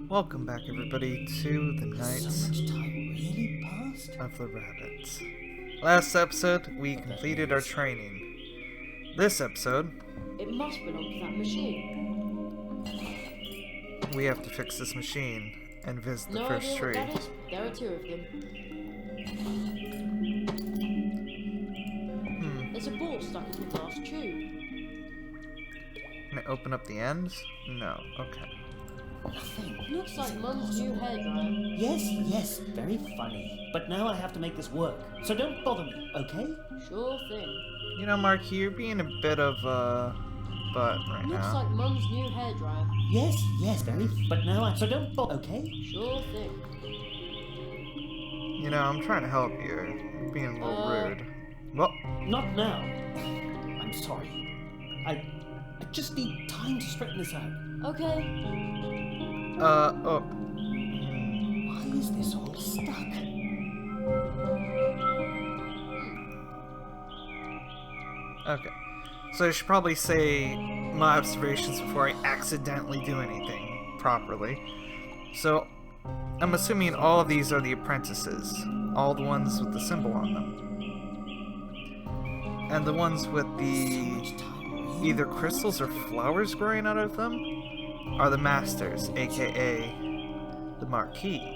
Welcome back, everybody, to the Has Knights so much time really passed? of the Rabbits. Last episode, we completed our training. This episode, It must belong to that machine. we have to fix this machine and visit the No first idea what tree. that is? There are two of them. There's a ball stuck in the glass tube. Can I open up the ends? No. Okay. Nothing. Looks like Mum's new hairdryer. Yes, very funny. But now I have to make this work. So don't bother me, okay? Sure thing. You know, Marky, you're being a bit of a butt right Looks now. like Mum's new hairdryer. Yes, very. But now so don't bother, okay? Sure thing. You know, I'm trying to help you. You're being a little rude. Well, Not now. I'm sorry. I just need time to straighten this out. Okay. oh. Why is this all stuck? Okay. So I should probably say my observations before I accidentally do anything properly. So, I'm assuming all of these are the apprentices. All the ones with the symbol on them. And the ones with the either crystals or flowers growing out of them are the masters, aka the Marquis.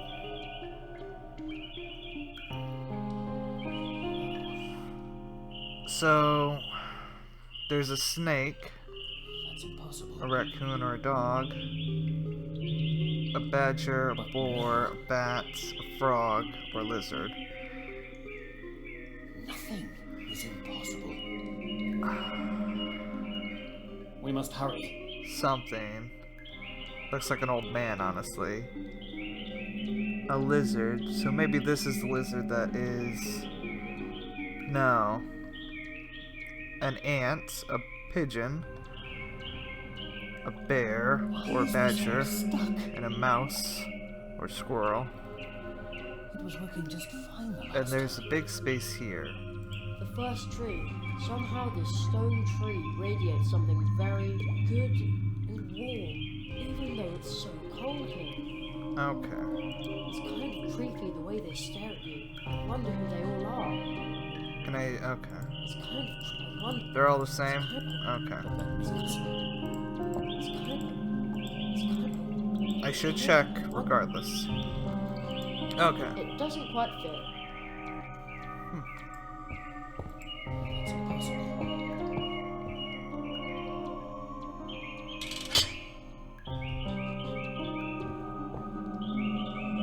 So, there's a snake, That's impossible. a raccoon or a dog, a badger, a boar, a bat, a frog, or a lizard. Nothing is impossible. We must hurry. Something. Looks like an old man, honestly. A lizard, so maybe this is the lizard that is... No. An ant, a pigeon, a bear, or a badger, and a mouse, or squirrel. It was working just fine the last And there's a big space here. The first tree. Somehow this stone tree radiates something very good and warm, even though it's so cold here. Okay. It's kind of creepy the way they stare at you. I wonder who they all are. Can I... Okay. It's kind of... I wonder... They're all the same? Okay. I should check, regardless. Okay. It doesn't quite fit. It's impossible.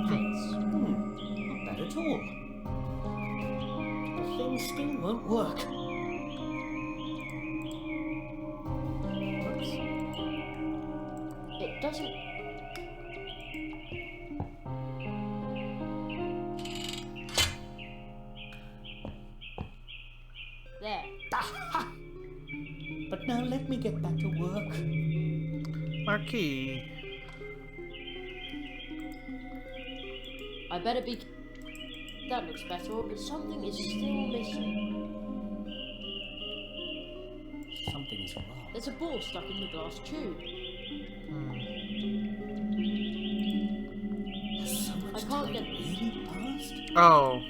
Fits. Not bad at all. The thing still won't work. Oops. It doesn't... There. But now let me get back to work. Marquis. I better be... That looks better, but something is still missing. Something is wrong. There's a ball stuck in the glass tube. Has so much I can't time get- really passed? Oh.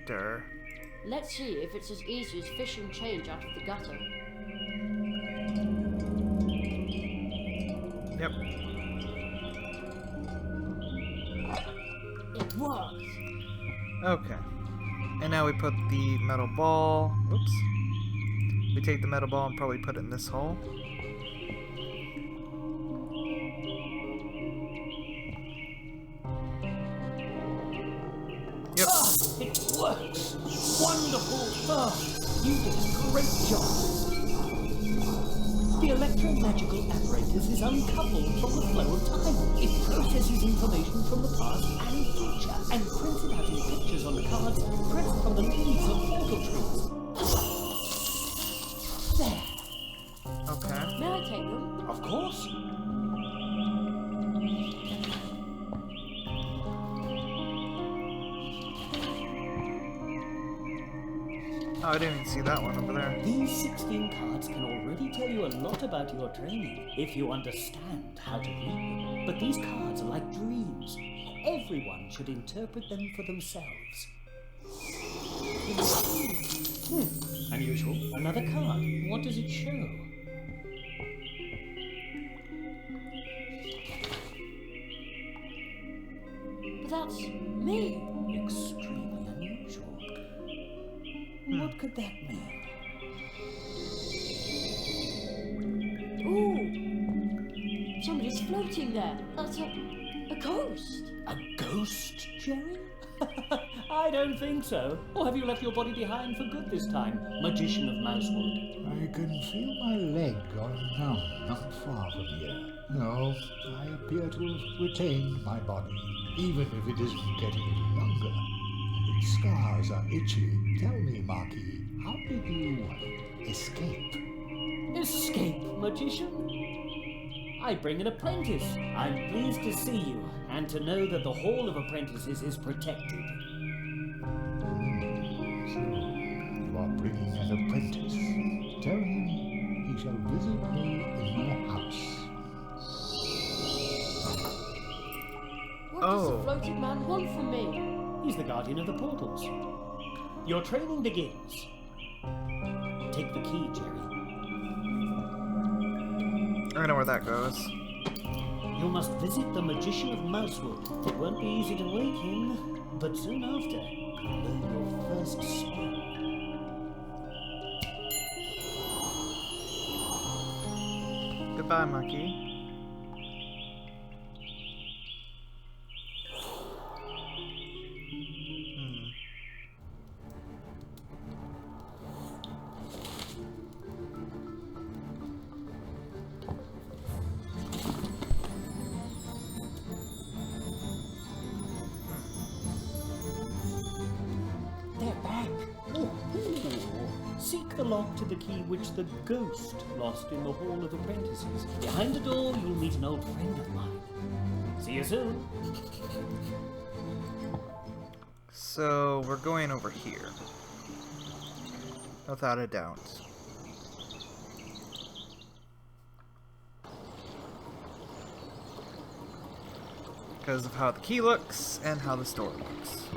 Durr. Let's see if it's as easy as fishing change out of the gutter. Yep. It worked! Okay. And now we put the metal ball. Oops. We take the metal ball and probably put it in this hole. Yep. It works! Wonderful! You did a great job! The electromagical apparatus is uncoupled from the flow of time. It processes information from the past and future and prints it out in pictures on cards pressed from the leaves of portal trees. There! Okay. May I take them? Of course! Oh, I didn't even see that one over there. These 16 cards can already tell you a lot about your training if you understand how to read them. But these cards are like dreams. Everyone should interpret them for themselves. Unusual. Another card. What does it show? But that's me. Extremely unusual. What could that mean? Ooh! Somebody's floating there. That's a ghost. A ghost, Jerry? I don't think so. Or have you left your body behind for good this time, Magician of Mousewood? I can feel my leg going numb not far from here. No, I appear to have retained my body, even if it isn't getting any younger. Its scars are itchy. Tell me, Marquis, how did you escape? Escape, Magician? I bring an apprentice. I'm pleased to see you, and to know that the Hall of Apprentices is protected. So, you are bringing an apprentice. Tell him he shall visit me in my house. What does the floating man want from me? He's the guardian of the portals. Your training begins. Take the key, Jerry. I know where that goes. You must visit the Magician of Mousewood. It won't be easy to wake him, but soon after, you'll learn your first spell. Goodbye, monkey. They're back. Seek the lock to the key which the ghost lost in the Hall of Apprentices. Behind the door, you'll meet an old friend of mine. See you soon. So, we're going over here. Without a doubt. Because of how the key looks and how the store looks.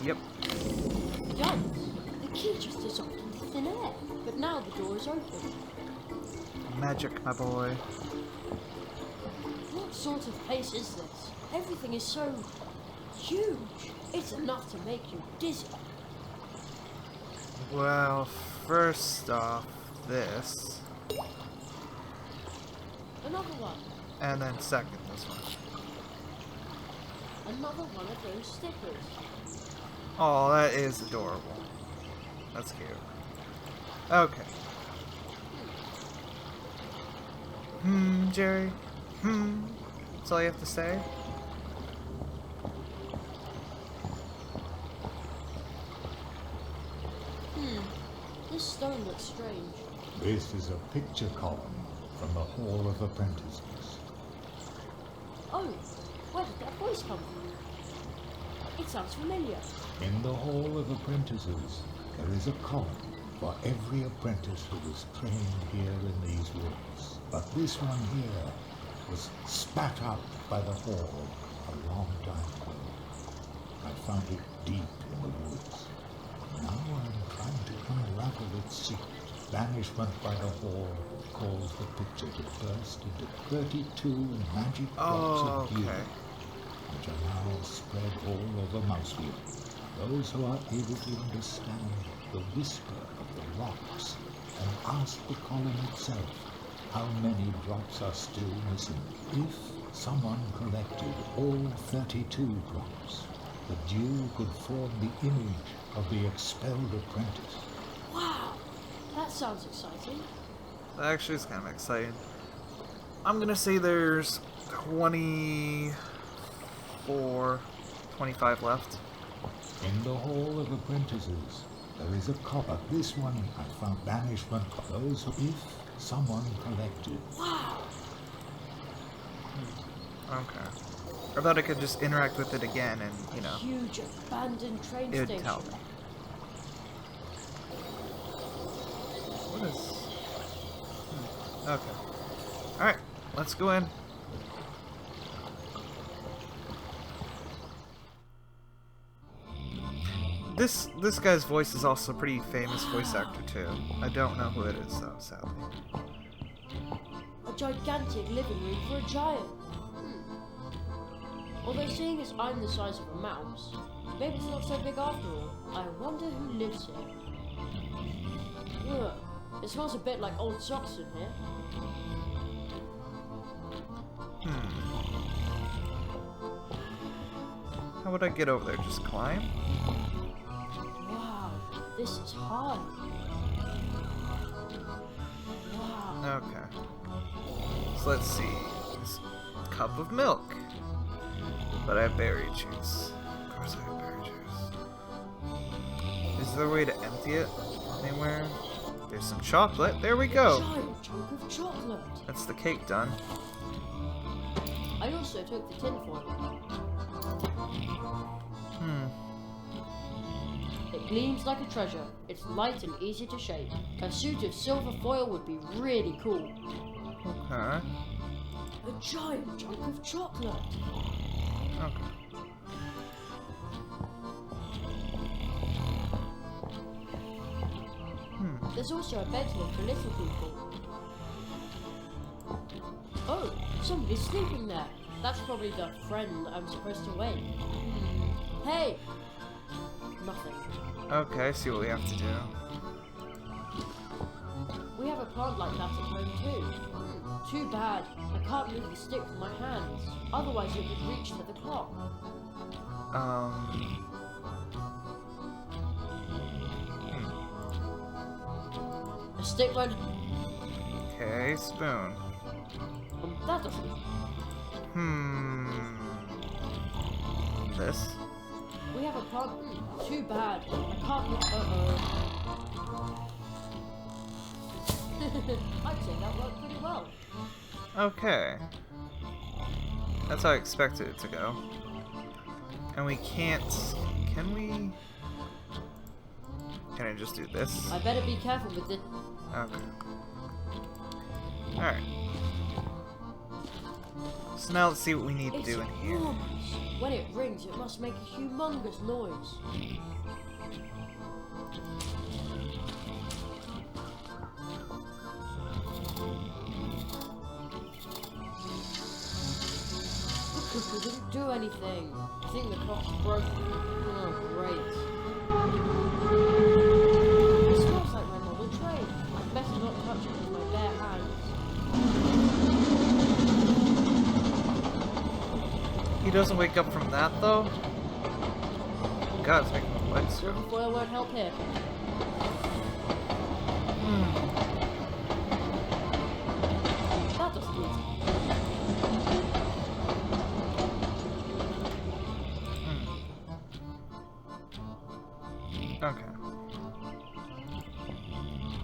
Yep. Yikes! The key just dissolved into thin air, but now the door is open. Magic, my boy. What sort of place is this? Everything is so huge. It's enough to make you dizzy. Well, first off, this. Another one. And then second, this one. Another one of those stickers. Oh, that is adorable. That's cute. Okay. Jerry? That's all you have to say? This stone looks strange. This is a picture column from the Hall of Apprentices. Oh, where did that voice come from? It sounds familiar. In the Hall of Apprentices, there is a column for every apprentice who was trained here in these woods. But this one here was spat out by the Hall a long time ago. I found it deep in the woods. Now I'm trying to unravel its secret. Banishment by the Hall calls the picture to burst into 32 magic drops of dew, which are now spread all over Mousewood. Those who are able to understand the whisper of the rocks and ask the column itself how many drops are still missing. If someone collected all 32 drops, the dew could form the image of the expelled apprentice. Wow, that sounds exciting. That actually is kind of exciting. I'm gonna say there's 25 left. In the Hall of Apprentices, there is a copper. This one I found banishment for those who, if someone collected. Wow. Okay. I thought I could just interact with it again and, you know, Huge abandoned train it would station. tell me. What is... Okay. Alright. let's go in. This guy's voice is also a pretty famous voice actor too. I don't know who it is though, sadly. A gigantic living room for a giant. Although seeing as I'm the size of a mouse, maybe it's not so big after all. I wonder who lives here. Ugh, it smells a bit like old socks in here. How would I get over there? Just climb? Wow, this is hard. Wow. Okay. So let's see. This cup of milk. But I have berry juice. Of course I have berry juice. Is there a way to empty it anywhere? There's some chocolate. There we A go. giant chunk of chocolate. That's the cake done. I also took the tin foil. It gleams like a treasure. It's light and easy to shape. A suit of silver foil would be really cool. Okay. A giant chunk of chocolate. Okay. There's also a bed here for little people. Oh, somebody's sleeping there. That's probably the friend I'm supposed to wake. Hey! Nothing. Okay, I see what we have to do. We have a plant like that at home too. Too bad. I can't move the stick with my hands. Otherwise it would reach for the clock. A stick won't... Okay, spoon. That doesn't... This? We have a plant... too bad. I can't move... Uh-oh. I'd say that worked pretty well. Okay. That's how I expected it to go. And we can't... Can we... Can I just do this? I better be careful with this. Okay. Alright. So now let's see what we need to do in here. Enormous. When it rings, it must make a humongous noise. It didn't do anything. I think the clock's broken. Oh, great. It smells like my model train. I'd better not touch it with my bare hands. He doesn't wake up from that though? God, it's making my legs Silver go. foil won't help here. That doesn't do it. Okay.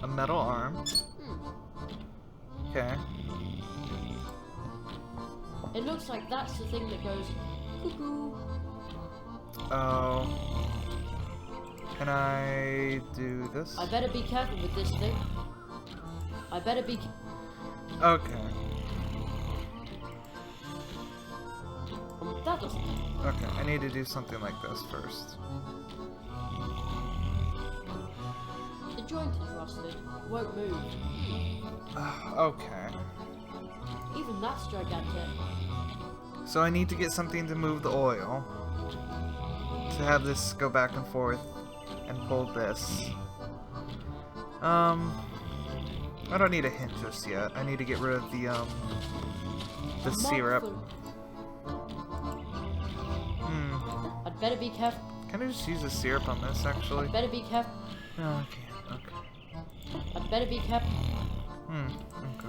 A metal arm. Okay. It looks like that's the thing that goes cuckoo. Oh. Can I do this? I better be careful with this thing. I better be. Okay. That doesn't. Okay, I need to do something like this first. The joint is rusted. It won't move. Okay. Even that's gigantic. So I need to get something to move the oil. To have this go back and forth and pull this. I don't need a hint just yet. I need to get rid of the syrup. I'd better be careful. Can I just use the syrup on this actually? I'd better be careful. No, I can't. Okay. I'd better be careful. Okay.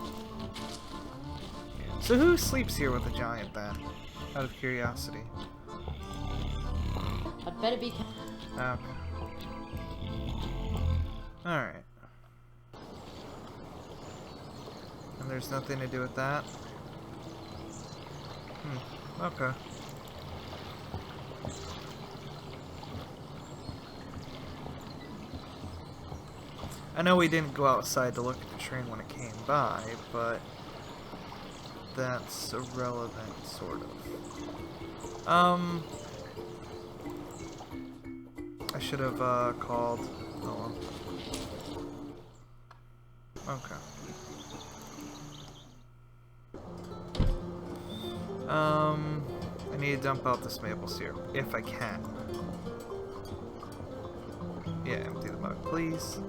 So who sleeps here with a giant then? Out of curiosity. I'd better be careful. Okay. Alright. And there's nothing to do with that? Okay. I know we didn't go outside to look at the train when it came by, but that's irrelevant, sort of. I should have called. Oh well. Okay. I need to dump out this maple syrup if I can. Yeah, empty the mug, please.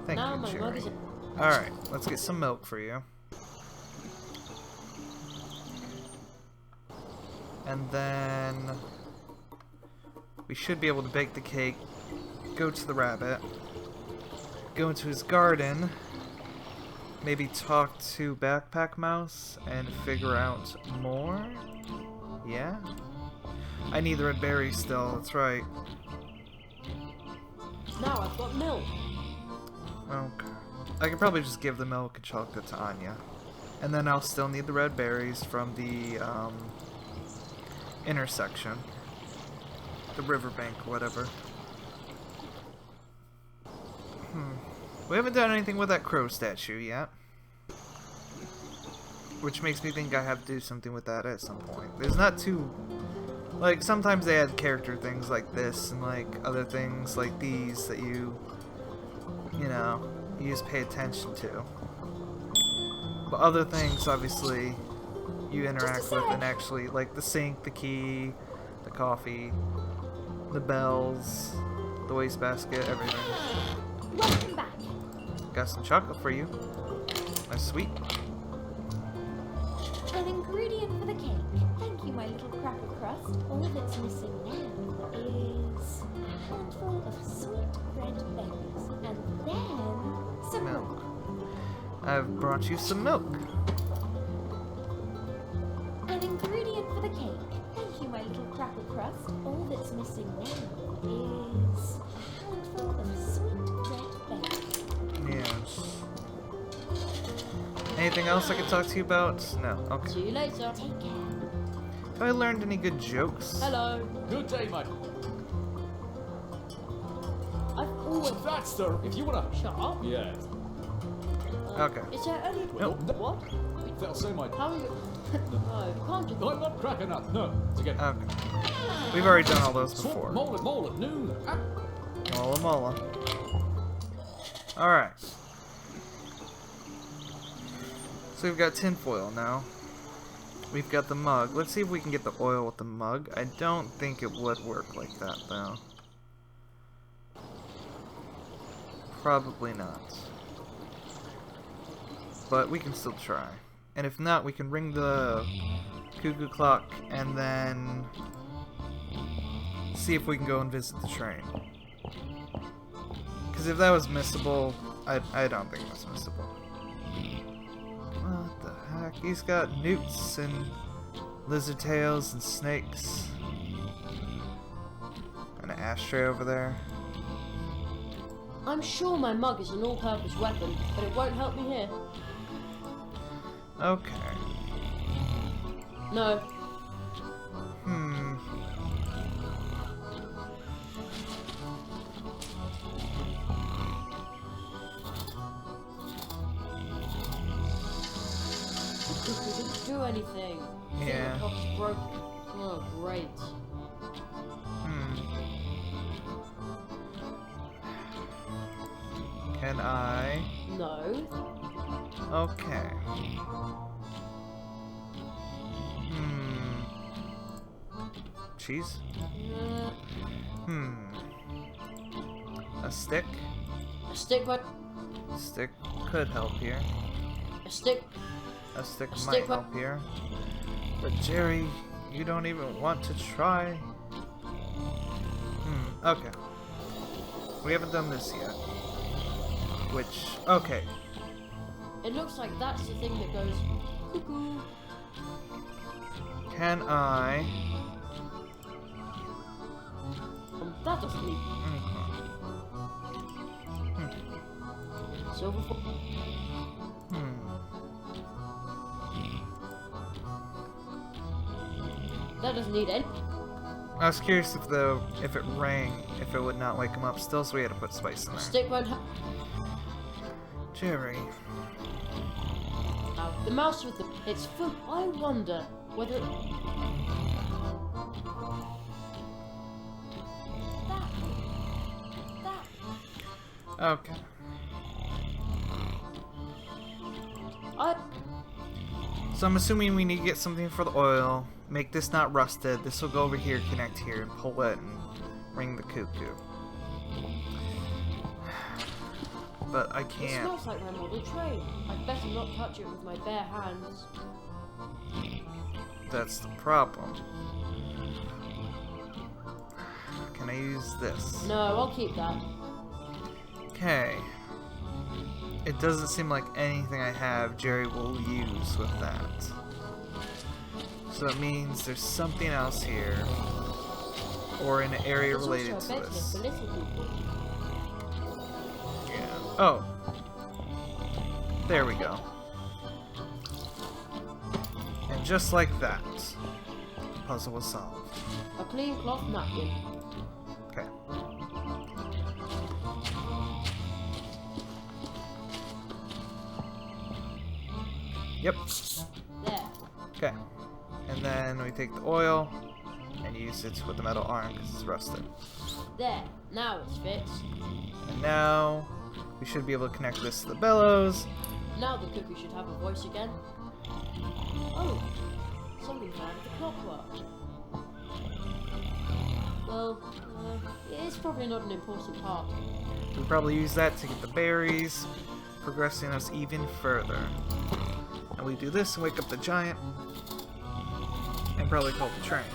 Thank you, Jerry. Alright, let's get some milk for you. And then we should be able to bake the cake, go to the rabbit, go into his garden, maybe talk to Backpack Mouse and figure out more? Yeah? I need the red berries still, that's right. Now I've got milk. Okay. I could probably just give the milk and chocolate to Anya. And then I'll still need the red berries from the intersection. The riverbank, whatever. We haven't done anything with that crow statue yet. Which makes me think I have to do something with that at some point. There's not too... Like, sometimes they add character things like this and, like, other things like these that you know, you just pay attention to. But other things, obviously, you interact with and actually, like the sink, the key, the coffee, the bells, the wastebasket, everything. Welcome back. Got some chocolate for you. That's sweet. An ingredient for the cake. Thank you, my little cracker crust. All that's missing now is a handful of sweet red berries, and then some milk. I've brought you some milk. An ingredient for the cake. Thank you, my little cracker crust. All that's missing now is a handful of sweet red berries. Yes. Anything else I can talk to you about? No. Okay. See you later. Take care. Have I learned any good jokes? Hello. Good day, mate. I've always... That's the... If you wanna... Shut up. Yeah. Okay. Is there any... Nope. What? That'll say, mate. How are you... No, you can't just... I'm not cracking up. No. It's again. Okay. We've already done all those before. Mole at noon. Ah. Mola. Alright. So we've got tinfoil now. We've got the mug. Let's see if we can get the oil with the mug. I don't think it would work like that, though. Probably not. But we can still try. And if not, we can ring the cuckoo clock and then see if we can go and visit the train. Because if that was missable, I don't think it was missable. What the heck? He's got newts and lizard tails and snakes. And an ashtray over there. I'm sure my mug is an all-purpose weapon, but it won't help me here. Okay. No. It didn't do anything. Yeah. The clock's broken. Oh, great. Can I? No. Okay. Cheese? A stick? A stick, but Stick could help here. a stick. A stick might stick, help here. But Jerry, you don't even want to try. Okay. We haven't done this yet. Which, okay. It looks like that's the thing that goes cuckoo. Can I? That doesn't need silver. That doesn't need any. I was curious if it rang, if it would not wake him up still, so we had to put spice in there. Stick won't. Jerry. Ow. The mouse with its foot. I wonder whether. That. Okay. So I'm assuming we need to get something for the oil. Make this not rusted. This will go over here, connect here, and pull it and ring the cuckoo. But I It can't. smells like my model train. I'd better not touch it with my bare hands. That's the problem. Can I use this? No, I'll keep that. Okay. It doesn't seem like anything I have Jerry will use with that. So it means there's something else here. Or in an area There's related also to a bed here this. for little people. Yeah. Oh. There we go. And just like that, the puzzle was solved. A clean cloth napkin. Okay. Yep. There. Okay. And then we take the oil and use it with the metal arm because it's rusted. There. Now it's fixed. And now we should be able to connect this to the bellows. Now the cuckoo should have a voice again. Oh, something out of the clockwork. Well, it's probably not an important part. We'll probably use that to get the berries, progressing us even further. And we do this and wake up the giant, and probably call the train.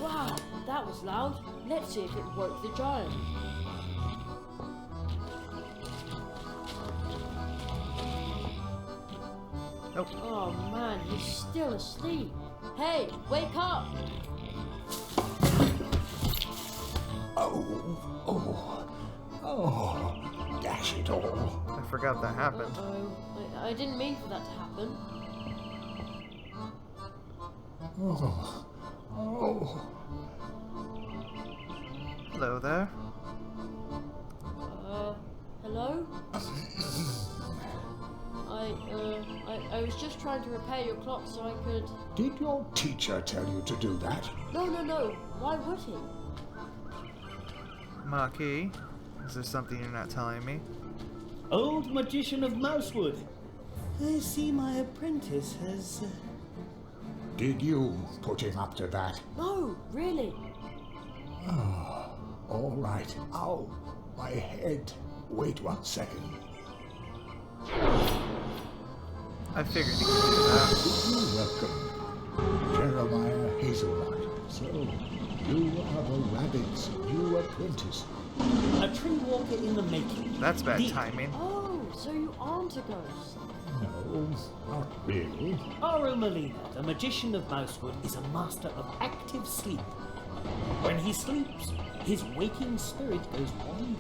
Wow, that was loud. Let's see if it woke the giant. Nope. Oh man, he's still asleep. Hey, wake up! Oh, dash it all. I forgot that happened. Uh-oh. I didn't mean for that to happen. Oh. Hello there. Hello? I was just trying to repair your clock so I could... Did your teacher tell you to do that? No. Why would he? Maki, is there something you're not telling me? Old magician of Mousewood. I see my apprentice has... Did you put him up to that? No, really. All right. Ow, my head. Wait 1 second. I figured you could do that. Welcome, Jeremiah Hazelnut. So, you are the rabbit's new apprentice. A tree walker in the making. That's bad The- timing. Oh, so you aren't a ghost. No, not really. R.O. Molena, the magician of Mousewood, is a master of active sleep. When he sleeps, his waking spirit goes wandering.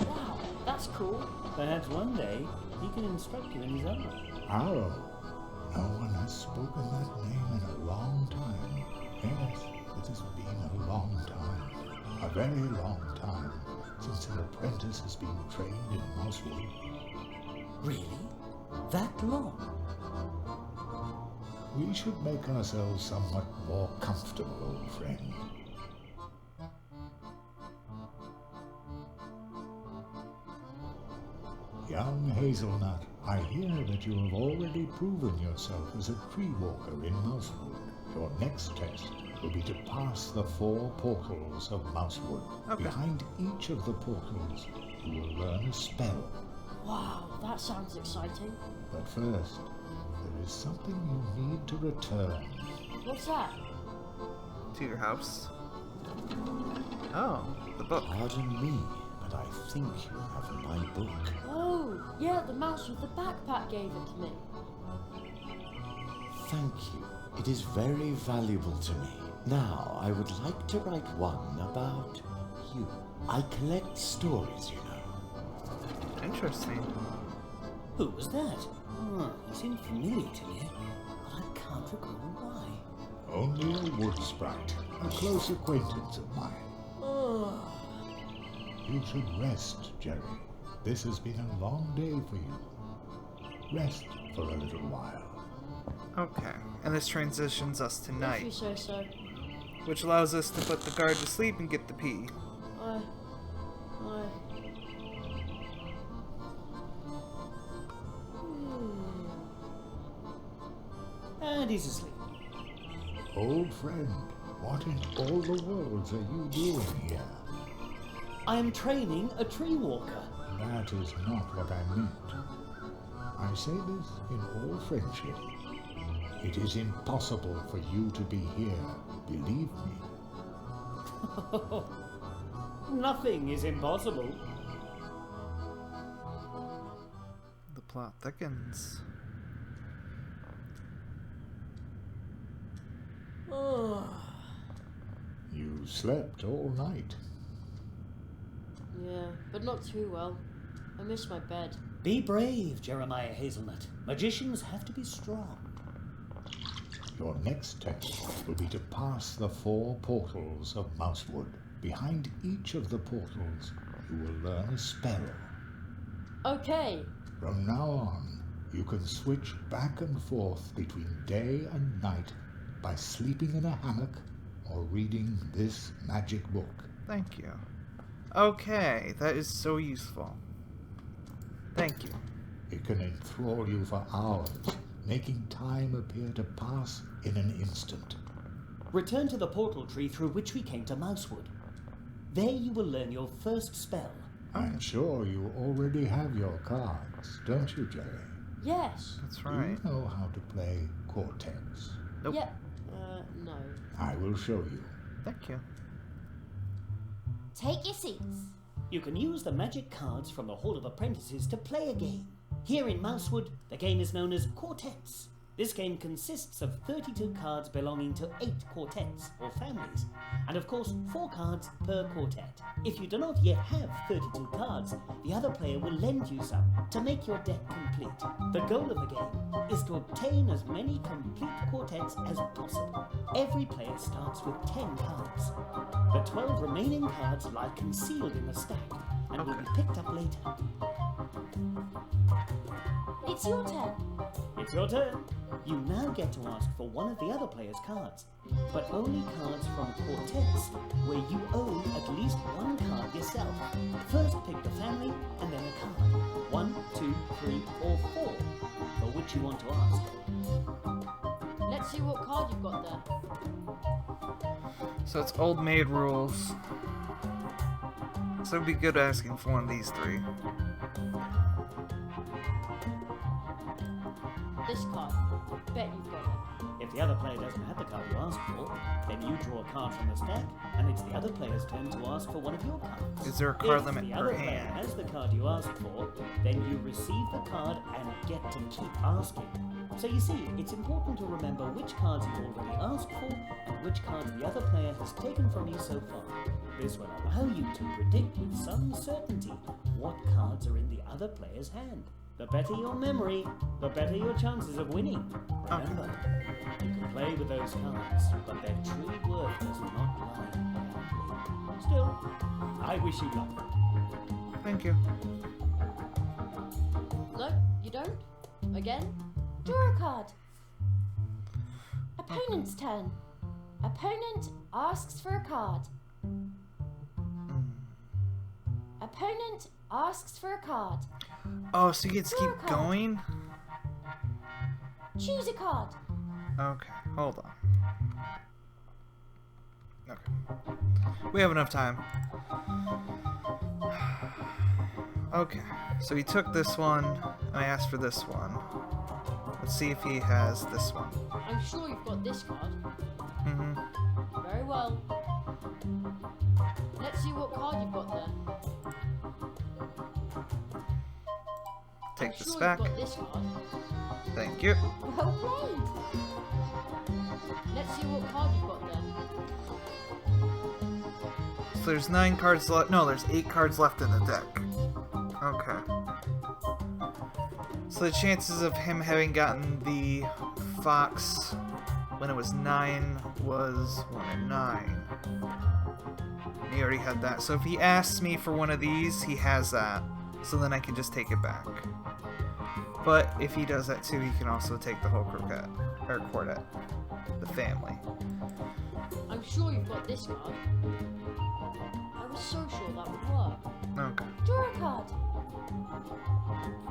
Wow, that's cool. Perhaps one day he can instruct you in his own. How? No one has spoken that name in a long time. Yes, it has been a long time. A very long time since an apprentice has been trained in Mousewood. Really? That long? We should make ourselves somewhat more comfortable, old friend. Young Hazelnut, I hear that you have already proven yourself as a tree walker in Mousewood. Your next test will be to pass the 4 portals of Mousewood. Okay. Behind each of the portals, you will learn a spell. Wow, that sounds exciting. But first, there is something you need to return. What's that? To your house. Oh, the book. Pardon me, but I think you have my book. Oh, yeah, the mouse with the backpack gave it to me. Thank you. It is very valuable to me. Now, I would like to write one about you. I collect stories, you know. Interesting. Who was that? He seemed familiar to me, but I can't recall why. Only a wood sprite, a close acquaintance of mine. Oh, You should rest, Jerry. This has been a long day for you. Rest for a little while. Okay, and this transitions us to If you night, say so. which allows us to put the guard to sleep and get the pea. I... And he's asleep. Old friend, what in all the worlds are you doing here? I am training a tree walker. That is not what I meant. I say this in all friendship. It is impossible for you to be here, believe me. Nothing is impossible. The plot thickens. You slept all night. Yeah, but not too well. I miss my bed. Be brave, Jeremiah Hazelnut. Magicians have to be strong. Your next test will be to pass the 4 portals of Mousewood. Behind each of the portals, you will learn a spell. Okay. From now on, you can switch back and forth between day and night by sleeping in a hammock or reading this magic book. Thank you. Okay, that is so useful. Thank you. It can enthrall you for hours, making time appear to pass in an instant. Return to the portal tree through which we came to Mousewood. There you will learn your first spell. I'm sure you already have your cards, don't you, Jerry? Yes. That's Do right. you know how to play quartets? Nope. Yeah. No. I will show you. Thank you. Take your seats. You can use the magic cards from the Hall of Apprentices to play a game. Here in Mousewood, the game is known as quartets. This game consists of 32 cards belonging to 8 quartets, or families, and of course 4 cards per quartet. If you do not yet have 32 cards, the other player will lend you some to make your deck complete. The goal of the game is to obtain as many complete quartets as possible. Every player starts with 10 cards. The 12 remaining cards lie concealed in the stack and will be picked up later. It's your turn. It's your turn. You now get to ask for one of the other player's cards, but only cards from quartets where you own at least 1 card yourself. First pick the family and then a card. 1, 2, 3, or 4 for which you want to ask. Let's see what card you've got there. So it's old maid rules. So it'd be good asking for one of these 3. This card. Bet you've got it. If the other player doesn't have the card you asked for, then you draw a card from the stack, and it's the other player's turn to ask for one of your cards. Is there a card If limit the per other player hand? has the card you asked for, then you receive the card and get to keep asking. So you see, it's important to remember which cards you already asked for and which cards the other player has taken from you so far. This will allow you to predict with some certainty what cards are in the other player's hand. The better your memory, the better your chances of winning. Remember, you can play with those cards, but their true worth does not lie in gambling. Still, I wish you luck. Thank you. No, you don't? Again? Draw a card. Opponent's turn. Opponent asks for a card. Opponent asks for a card. Oh, so you get to Draw a keep card. going? Choose a card. Okay, hold on. Okay. We have enough time. Okay, so he took this one, and I asked for this one. Let's see if he has this one. I'm sure you've got this card. Mm-hmm. Very well. Let's see what card you've got there. Take I'm this sure back. You've got this card. Thank you. Well played. Let's see what card you've got there. So there's 9 cards left. No, there's 8 cards left in the deck. Okay. So the chances of him having gotten the fox when it was 9 was 1 in 9. He already had that. So if he asks me for one of these, he has that. So then I can just take it back. But if he does that too, he can also take the whole quartet. The family. I'm sure you've got this card. I was so sure that would work. Okay. Draw a card.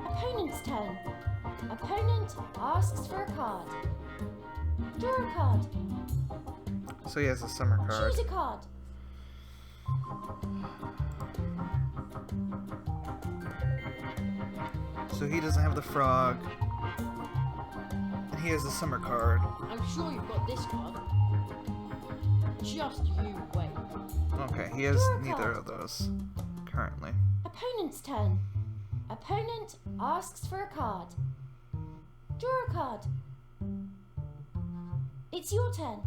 Opponent's turn. Opponent asks for a card. Draw a card. So he has a summer card. Choose a card. So he doesn't have the frog. And he has a summer card. I'm sure you've got this card. Just you wait. Okay, he has Draw a neither card. of those currently. Opponent's turn. Opponent asks for a card. Draw a card. It's your turn.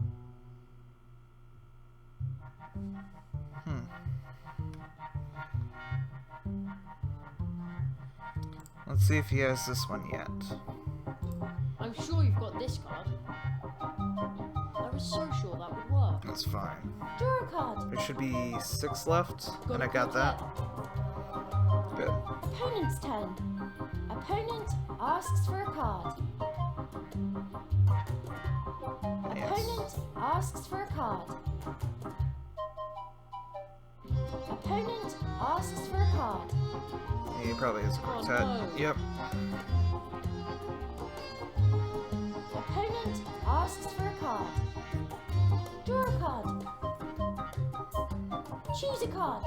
Let's see if he has this one yet. I'm sure you've got this card. I was so sure that would work. That's fine. Draw a card. There should be 6 left, and I got that. Good. Opponent's turn. Opponent asks for a card. Yes. Opponent asks for a card. Opponent asks for a card. He probably has a quartet. no. Yep. Opponent asks for a card. Draw a card. Choose a card.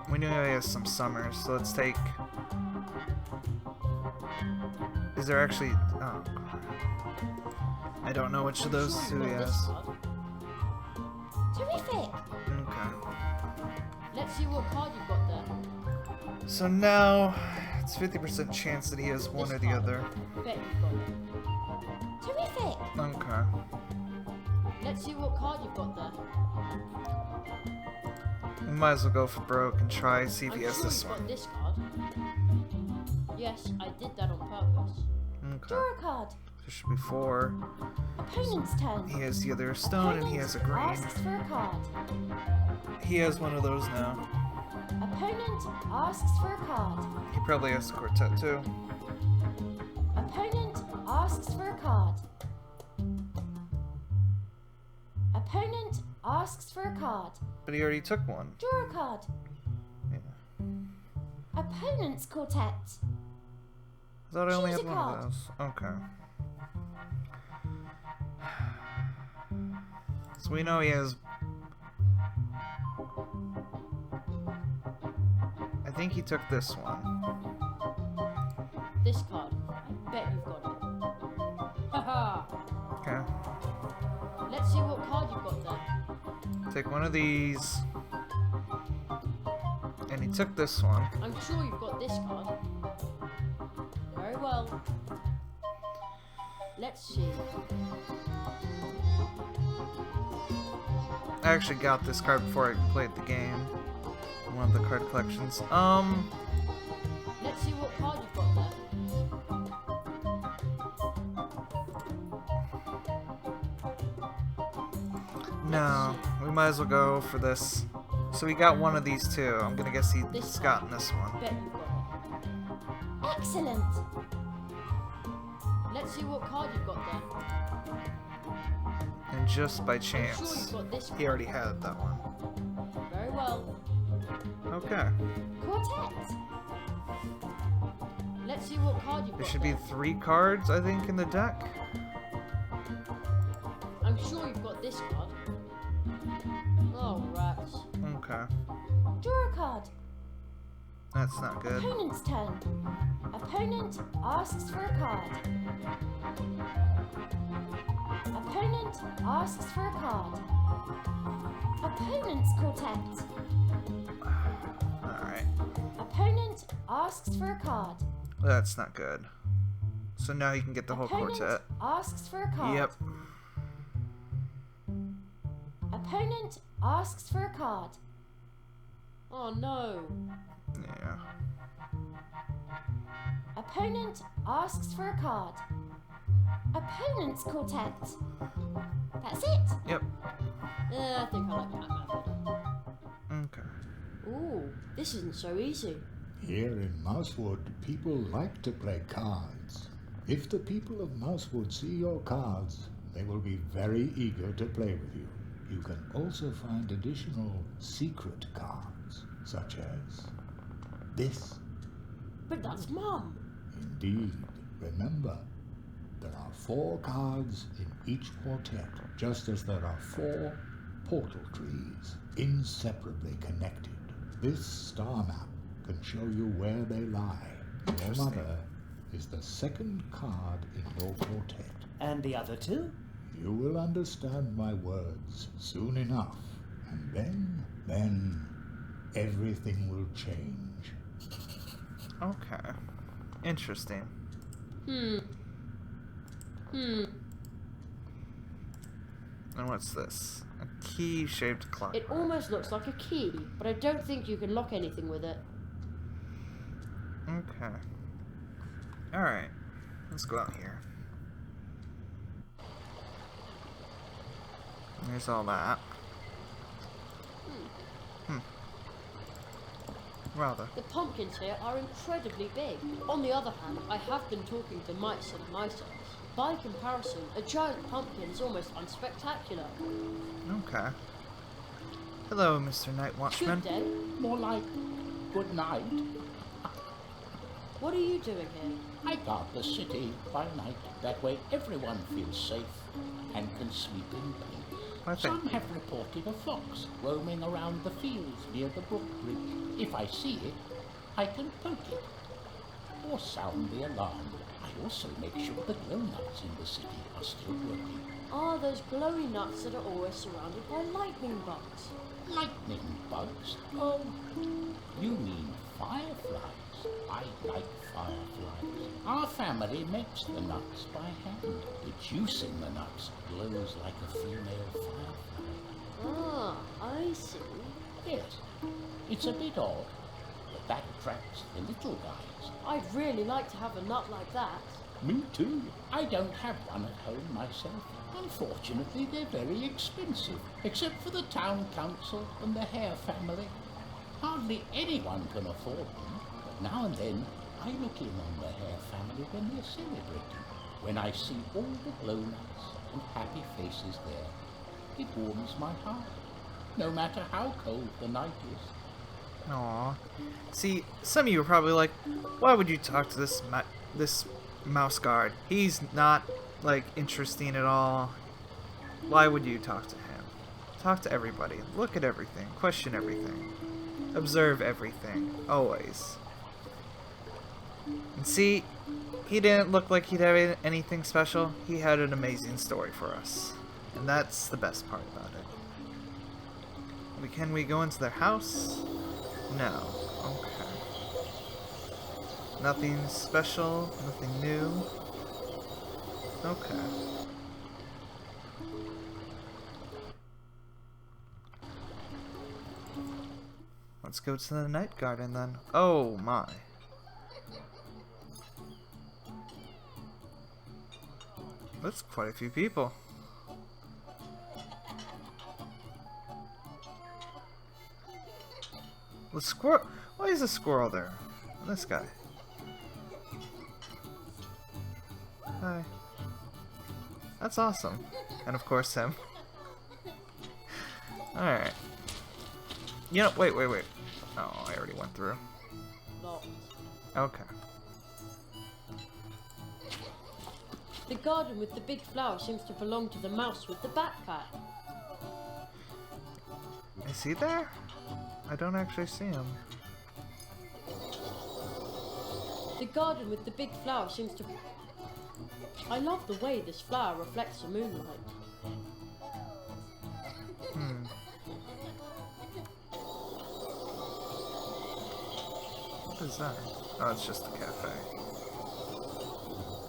We knew he has some summers, so let's take... Is there actually... Oh, I don't know which of those I'm two sure he you've got has. this card. Terrific. Okay. Let's see what card you've got there. So now, it's 50% chance that he has one This or the card. other. Bet you've got it. Terrific. Okay. Let's see what card you've got there. We might as well go for broke and try see if I'm he has sure this you've one. got this card. Yes, I did that on purpose. Okay. Draw a card. There should be 4. Opponent's turn. He has the other stone and he has a green. Asks for a card. He has one of those now. Opponent asks for a card. He probably has the quartet too. Opponent asks for a card. Opponent asks for a card. But he already took one. Draw a card. Yeah. Opponent's quartet. I thought I only Choose had a one card. of those. Okay. So we know he has... I think he took this one. This card. I bet you've got it. Haha! Okay. Let's see what card you've got there. Take one of these. And he took this one. I'm sure you've got this card. Very well. Let's see. I actually got this card before I played the game. One of the card collections. Let's see what card you've got there. No. We might as well go for this. So we got one of these two. I'm gonna guess he's This gotten this one. Bet you've got it. Excellent. Let's see what card you've got there. And just by I'm sure you've chance, got this he already had that one. Very well. Okay. Quartet. Let's see what card you've There got should be there. 3 cards, I think, in the deck. I'm sure you've got this card. Oh, rats. Okay. Draw a card. That's not good. Opponent's turn. Opponent asks for a card. Opponent asks for a card. Opponent's quartet. Alright. Opponent asks for a card. That's not good. So now you can get the whole Opponent quartet. asks for a card. Yep. Opponent asks for a card. Oh no. Yeah. Opponent asks for a card. Opponent's quartet. That's it. Yep. I think I like that map better. Okay. Ooh, this isn't so easy. Here in Mousewood, people like to play cards. If the people of Mousewood see your cards, they will be very eager to play with you. You can also find additional secret cards, such as this. But that's Mum. Indeed. Remember, there are 4 cards in each quartet, just as there are 4 portal trees, inseparably connected. This star map can show you where they lie. Your mother is the 2nd card in your quartet. And the other 2? You will understand my words soon enough, and then everything will change. Okay. Interesting. And what's this? A key-shaped clock. It almost looks like a key, but I don't think you can lock anything with it. Okay. Alright. Let's go out here. There's all that. Rather. The pumpkins here are incredibly big. On the other hand, I have been talking to mice and mice. By comparison, a giant pumpkin is almost unspectacular. Okay. Hello, Mr. Night Watchman. Good day. More like good night. What are you doing here? I guard the city by night. That way everyone feels safe and can sleep in peace. Some have reported a fox roaming around the fields near the brook bridge. If I see it, I can poke it or sound the alarm. I also make sure the glow nuts in the city are still working. Ah, those glowy nuts that are always surrounded by lightning bugs. Lightning bugs? Oh, you mean fireflies. I like fireflies. Our family makes the nuts by hand. The juice in the nuts glows like a female firefly. Ah, I see. Yes, it's a bit odd, but that attracts the little guys. I'd really like to have a nut like that. Me too. I don't have one at home myself. Unfortunately, they're very expensive, except for the town council and the Hare family. Hardly anyone can afford them, but now and then I look in on the Hare family when they're celebrating. When I see all the glow nuts and happy faces there, it warms my heart, no matter how cold the night is. Aww. See, some of you are probably like, why would you talk to this mouse guard? He's not, like, interesting at all. Why would you talk to him? Talk to everybody. Look at everything. Question everything. Observe everything. Always. And see, he didn't look like he'd have anything special. He had an amazing story for us. And that's the best part about it. Can we go into their house? No. Okay. Nothing special, nothing new. Okay. Let's go to the night garden then. Oh my. That's quite a few people. The squirrel. Why is a squirrel there? And this guy. Hi. That's awesome. And of course him. Alright. You know, wait. Oh, I already went through. Locked. Okay. The garden with the big flower seems to belong to the mouse with the backpack. Is he there? I don't actually see him. The garden with the big flower seems to... I love the way this flower reflects the moonlight. What is that? Oh, it's just the cafe.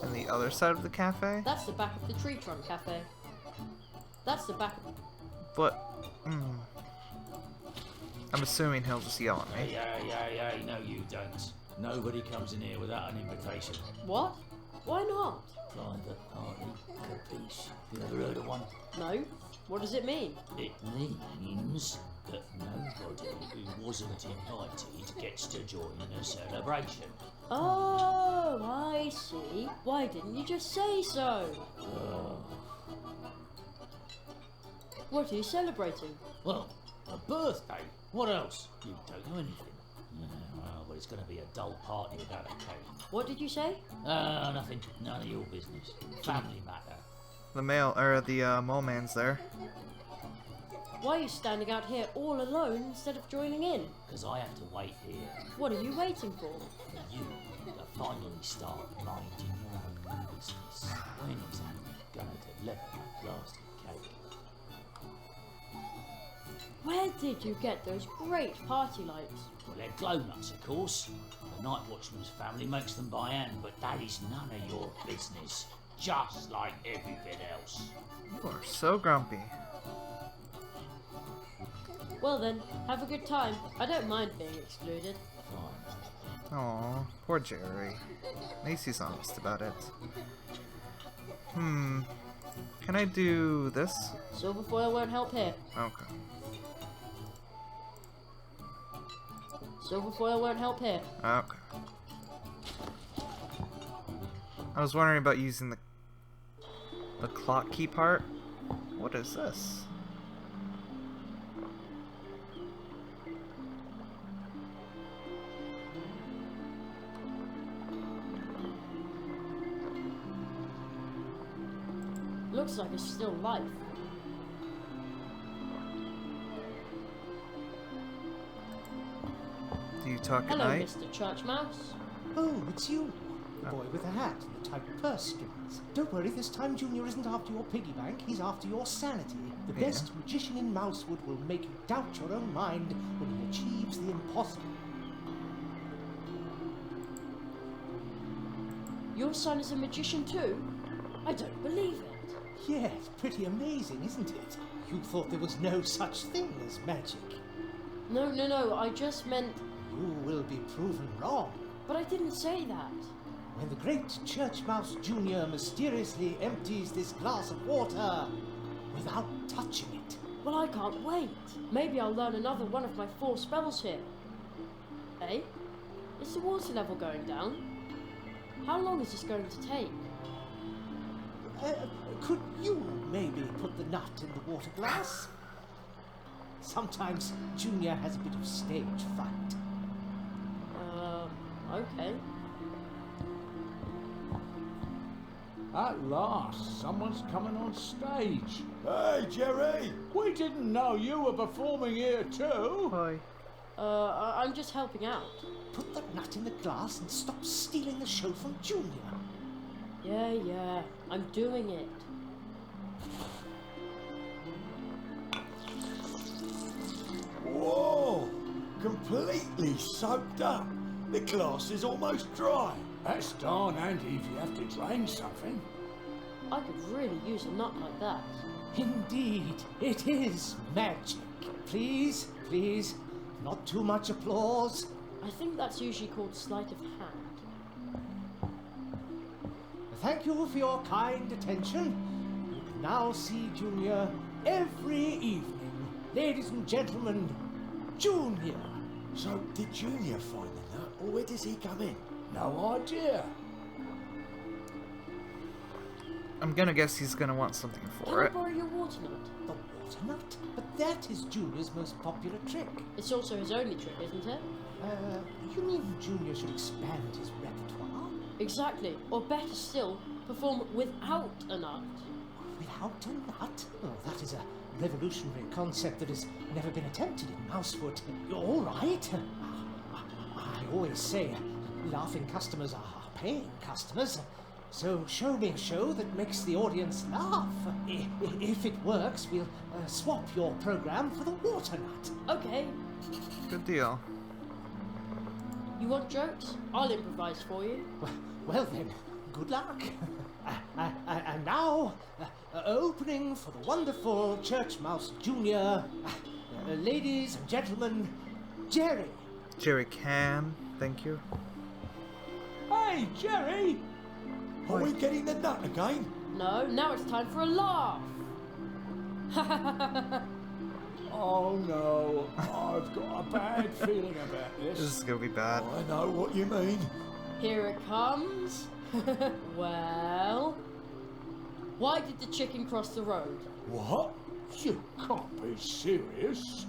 And the other side of the cafe? That's the back of the tree trunk cafe. That's the back of... But, I'm assuming he'll just yell at me. Hey, no you don't. Nobody comes in here without an invitation. What? Why not? Private party, capiche. You never heard of one? No. What does it mean? It means that nobody who wasn't invited gets to join the celebration. Oh, I see. Why didn't you just say so? What are you celebrating? Well, a birthday. What else? You don't know anything. Well, it's going to be a dull party without a cake. What did you say? Nothing. None of your business. Family matter. The mole man's there. Why are you standing out here all alone instead of joining in? Because I have to wait here What are you waiting for? for you to finally start minding your own business. When exactly going to deliver that blasted cake? Where did you get those great party lights? Well, they're glow nuts, of course. The night watchman's family makes them by hand, but that is none of your business. Just like everything else. You are so grumpy. Well then, have a good time. I don't mind being excluded. Fine. Aw, poor Jerry. At least he's honest about it. Can I do this? Silverfoil won't help here. Okay. Silverfoil won't help here. Okay. I was wondering about using the clock key part. What is this? Looks like it's still life. Do you talk Hello, at night? Mr. Churchmouse. Oh, it's you. The boy with the hat and the tight purse strings. Don't worry, this time Junior isn't after your piggy bank, he's after your sanity. The Yeah. best magician in Mousewood will make you doubt your own mind when he achieves the impossible. Your son is a magician too? I don't believe it. Yes, pretty amazing, isn't it? You thought there was no such thing as magic. No, I just meant... You will be proven wrong. But I didn't say that. When the great Churchmouse Jr. mysteriously empties this glass of water without touching it. Well, I can't wait. Maybe I'll learn another one of my 4 spells here. Eh? Is the water level going down? How long is this going to take? Could you maybe put the nut in the water glass? Sometimes Junior has a bit of stage fright. Okay. At last, someone's coming on stage. Hey, Jerry! We didn't know you were performing here too. Hi. I'm just helping out. Put the nut in the glass and stop stealing the show from Junior. Yeah, I'm doing it. Whoa! Completely soaked up. The glass is almost dry. That's darn handy if you have to drain something. I could really use a nut like that. Indeed, it is magic. Please, not too much applause. I think that's usually called sleight of hand. Thank you for your kind attention. You can now see Junior every evening. Ladies and gentlemen, Junior. So, did Junior find the nut, or where does he come in? No idea. I'm gonna guess he's gonna want something Can for I it. borrow your water nut? The water nut? But that is Junior's most popular trick. It's also his only trick, isn't it? You mean Junior should expand his repertoire? Exactly. Or better still, perform without a nut. Without a nut? Oh, that is a revolutionary concept that has never been attempted in Mousewood. You're all right. I always say, laughing customers are paying customers. So show me a show that makes the audience laugh. If it works, we'll swap your program for the water nut. Okay. Good deal. You want jokes? I'll improvise for you. Well then, good luck. And now, opening for the wonderful Churchmouse Jr., ladies and gentlemen, Jerry. Jerry can. Thank you. Hey, Jerry! Are we getting the nut again? No, now it's time for a laugh. Oh no, I've got a bad feeling about This this. is gonna be bad. I know what you mean. Here it comes. Well, why did the chicken cross the road? What? You can't be serious.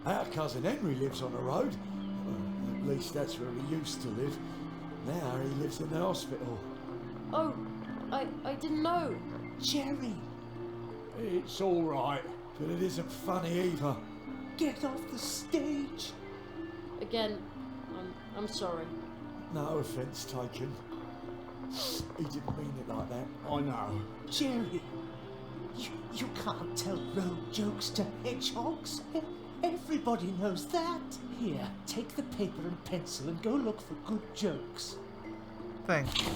Our cousin Henry lives on the road. Well, at least that's where he used to live. Now he lives in the hospital. Oh, I didn't know. Jerry, It's all right. but it isn't funny either. Get off the stage. Again, I'm sorry. No offence taken. He didn't mean it like that. I know. Jerry, you can't tell road jokes to hedgehogs. Everybody knows that. Here, take the paper and pencil and go look for good jokes. Thank you,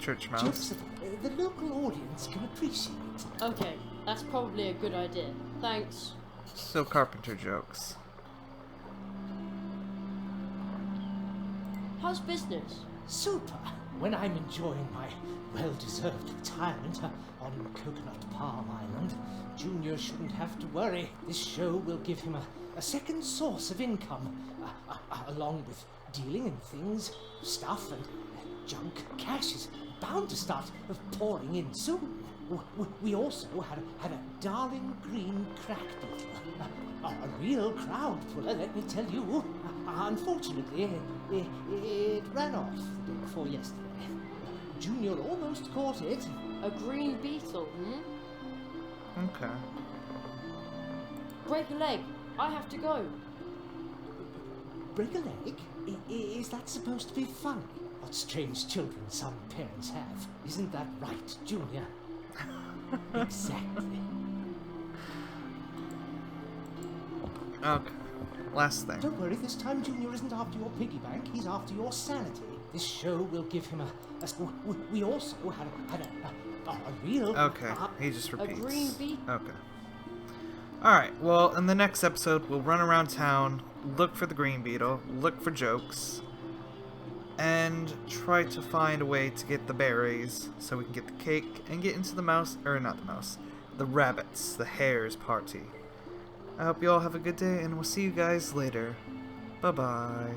Churchmouse. Jokes that the local audience can appreciate. Okay, that's probably a good idea. Thanks. So carpenter jokes. How's business? Super. When I'm enjoying my well-deserved retirement on Coconut Palm Island, Junior shouldn't have to worry. This show will give him a second source of income, along with dealing in things, stuff and junk. Cash is bound to start pouring in soon. We also had a darling green crack beetle. A real crowd puller, let me tell you. Unfortunately, it ran off the day before yesterday. Junior almost caught it. A green beetle, hmm? Okay. Break a leg. I have to go. Break a leg? Is that supposed to be funny? What strange children some parents have. Isn't that right, Junior? Exactly. Okay. Last thing. Don't worry, this time Junior isn't after your piggy bank, he's after your sanity. This show will give him we also had a real... Okay. He just A repeats. green beetle. Okay. Alright, well, in the next episode, we'll run around town, look for the green beetle, look for jokes, and try to find a way to get the berries so we can get the cake and get into the the rabbits, the hare's party. I hope you all have a good day, and we'll see you guys later. Bye-bye.